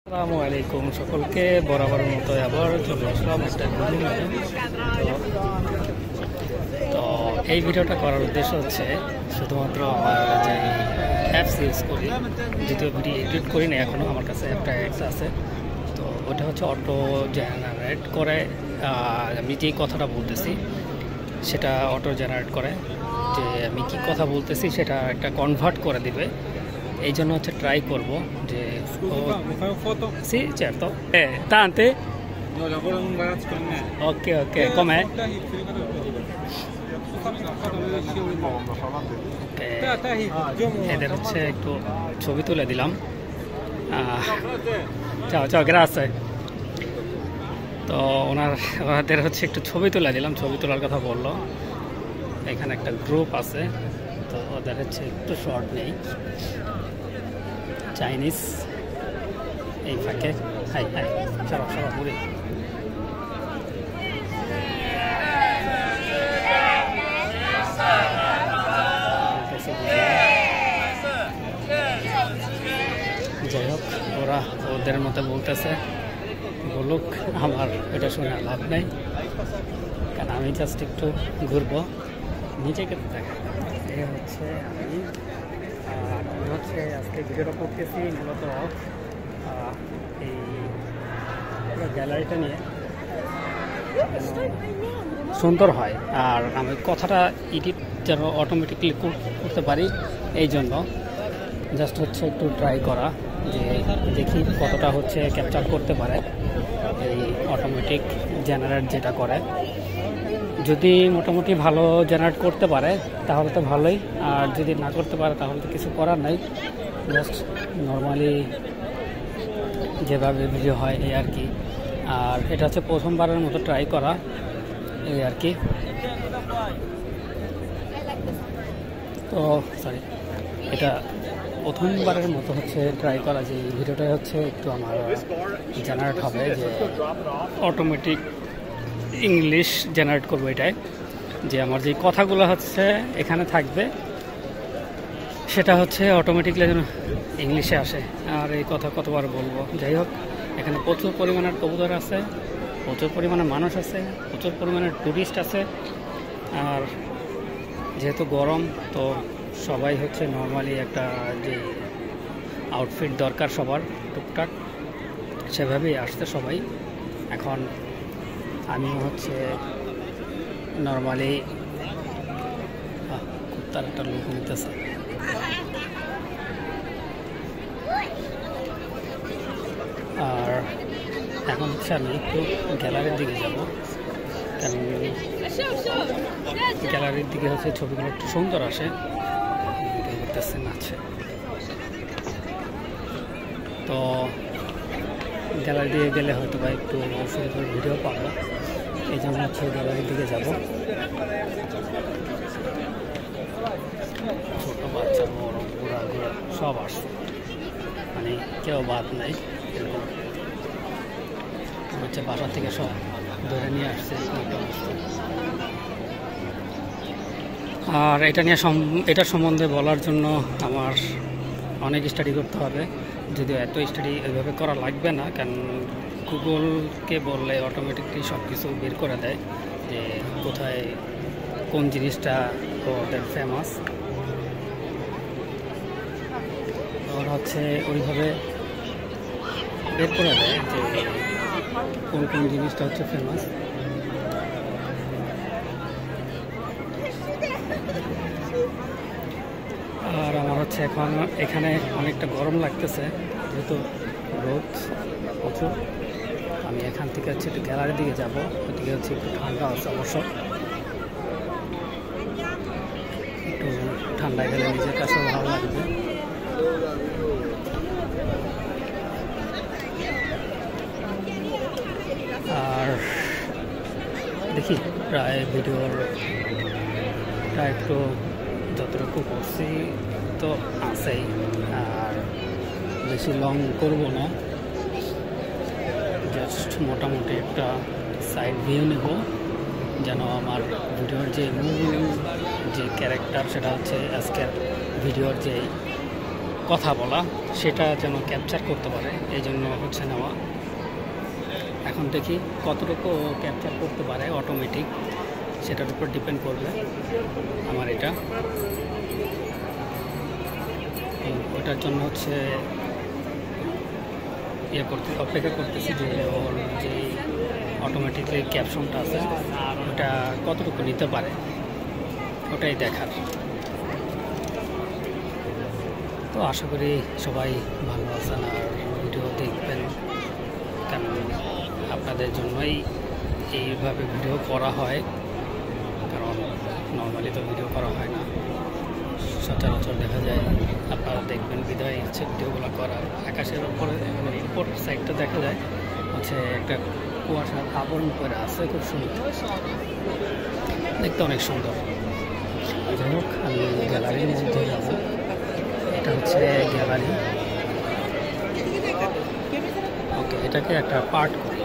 আসসালামু আলাইকুম সকলকে বরাবর মতো আবার চলে আসলাম একটা ভিডিও নিয়ে। তো এই ভিডিওটা করার উদ্দেশ্য হচ্ছে শুধুমাত্র আমার যে অ্যাপস ইউজ করি, যদিও ভিডিও এডিট করি না এখনও, আমার কাছে একটা অ্যাপস আছে। তো ওটা হচ্ছে অটো জেনারেট করে, আমি যেই কথাটা বলতেছি সেটা অটো জেনারেট করে, যে আমি কি কথা বলতেছি সেটা একটা কনভার্ট করে দিবে। এই জন্য হচ্ছে ট্রাই করবো যে sì certo tante No, lavoro in un garage con me. ok com'è এদের হচ্ছে একটু ছবি তুলে দিলাম। চাও চাও গ্রাসে। তো ওনাদের হচ্ছে একটু ছবি তুলে দিলাম, ছবি তোলার কথা বললো। এখানে একটা গ্রুপ আছে, তো ওদের হচ্ছে একটু শর্ট নেই চাইনিজ এই ফাঁকে। হাই হাই সরব সরব ঘুরে যাই হোক, ওরা ওদের মতো বলতেছে, বলুক, আমার এটা শুনে লাভ নেই, কারণ আমি জাস্ট একটু ঘুরবো, নিজেকে দেখা। এ হচ্ছে আমি হচ্ছে আজকে ভিডিওটা করতেছি মূলত এই গ্যালারিটা নিয়ে সুন্দর হয়, আর আমি কথাটা এডিট যেন অটোমেটিকলি করতে পারি, এই জন্য জাস্ট হচ্ছে একটু ট্রাই করা, যে দেখি কতটা হচ্ছে ক্যাপচার করতে পারে এই অটোমেটিক জেনারেট যেটা করে। যদি মোটামুটি ভালো জেনারেট করতে পারে তাহলে তো ভালোই, আর যদি না করতে পারে তাহলে তো কিছু করার নাই, জাস্ট নর্মালি যেভাবে ভিডিও হয় এই আর কি। আর এটা হচ্ছে প্রথমবারের মতো ট্রাই করা, এই আর কি। তো সরি, এটা প্রথমবারের মতো হচ্ছে ট্রাই করা, যে এই ভিডিওটা হচ্ছে একটু আমার জেনারেট হবে, যে অটোমেটিক ইংলিশ জেনারেট করবো এটাই, যে আমার যে কথাগুলো হচ্ছে এখানে থাকবে সেটা হচ্ছে অটোমেটিকলি যেন ইংলিশে আসে। আর এই কথা কতবার বলবো, যাই হোক, এখানে প্রচুর পরিমাণের কবুতর আছে, প্রচুর পরিমাণে মানুষ আছে, প্রচুর পরিমাণের টুরিস্ট আছে। আর যেহেতু গরম, তো সবাই হচ্ছে নর্মালি একটা যে আউটফিট দরকার সবার টুকটাক, সেভাবেই আসছে সবাই। এখন আমি হচ্ছে নর্মালি কুত্তার একটা লুক নিতেছে। আর এখন হচ্ছে আমি একটু গ্যালারির দিকে যাব, কারণ গ্যালারির দিকে হচ্ছে ছবিগুলো একটু সুন্দর আসে, ভিডিও করতেছেন আছে। তো গ্যালারি দিকে গেলে হয়তো বা একটু সুন্দর ভিডিও পাবো, এই জন্য হচ্ছে গ্যালারির দিকে যাব। ছোটো বাচ্চা বড় বুড়া ঘোড়া সব আসছে, মানে কেউ বাদ নাই। হচ্ছে বাসা থেকে সব ধরে নিয়ে আসছে। আর এটা সম্বন্ধে বলার জন্য আমার অনেক স্টাডি করতে হবে, যদিও এত স্টাডি এইভাবে করা লাগবে না, কারণ গুগলকে বললে অটোমেটিকলি সব কিছু বের করে দেয়, যে কোথায় কোন জিনিসটা ওদের ফেমাস। ওরা হচ্ছে ওইভাবে বের করে দেয় যে কোন কোন জিনিসটা হচ্ছে ফেমাস। আর আমার হচ্ছে এখন এখানে অনেকটা গরম লাগতেছে, যেহেতু রোদ প্রচুর। আমি এখান থেকে হচ্ছে একটু গ্যালারির দিকে যাব, ওইদিকে হচ্ছে একটু ঠান্ডা আছে অবশ্য, একটু ঠান্ডা গেলে নিজের কাছে ভালো লাগবে। আর দেখি প্রায় ভিডিওটা একটু যতটুকু করছি তো আছেই, আর বেশি লং করব না, জাস্ট মোটামুটি একটা সাইড ভিউ নেব, যেন আমার ভিডিওর যে মূল যে ক্যারেক্টার সেটা হচ্ছে আজকের ভিডিওর যে কথা বলা সেটা যেন ক্যাপচার করতে পারে, এই জন্য হচ্ছে নেওয়া। এখন দেখি কতটুকু ক্যাপচার করতে পারে অটোমেটিক, সেটার উপর ডিপেন্ড করবে আমার এটা। ওটার জন্য হচ্ছে অপেক্ষা করতেছি যে ওর যে অটোমেটিকলি ক্যাপশনটা আছে ওটা কতটুকু নিতে পারে, ওটাই দেখার। তো আশা করি সবাই ভালো আছেন আর ভিডিও দেখবেন, কারণ আপনাদের জন্যই এইভাবে ভিডিও করা হয়, কারণ নর্মালি তো ভিডিও করা হয় না, সচরাচর দেখা যায় না। আপনারা দেখবেন বিধায় হচ্ছে ভিডিওগুলো করার। আকাশের উপরে উপর সাইডটা দেখা যায় হচ্ছে একটা কুয়াশার আবরণ করে আছে, খুব সুন্দর দেখতে, অনেক সুন্দর। যাই হোক, আমি গ্যালারির মধ্যে যাব। এটা হচ্ছে গ্যালারি। ওকে, এটাকে একটা পার্ট করি।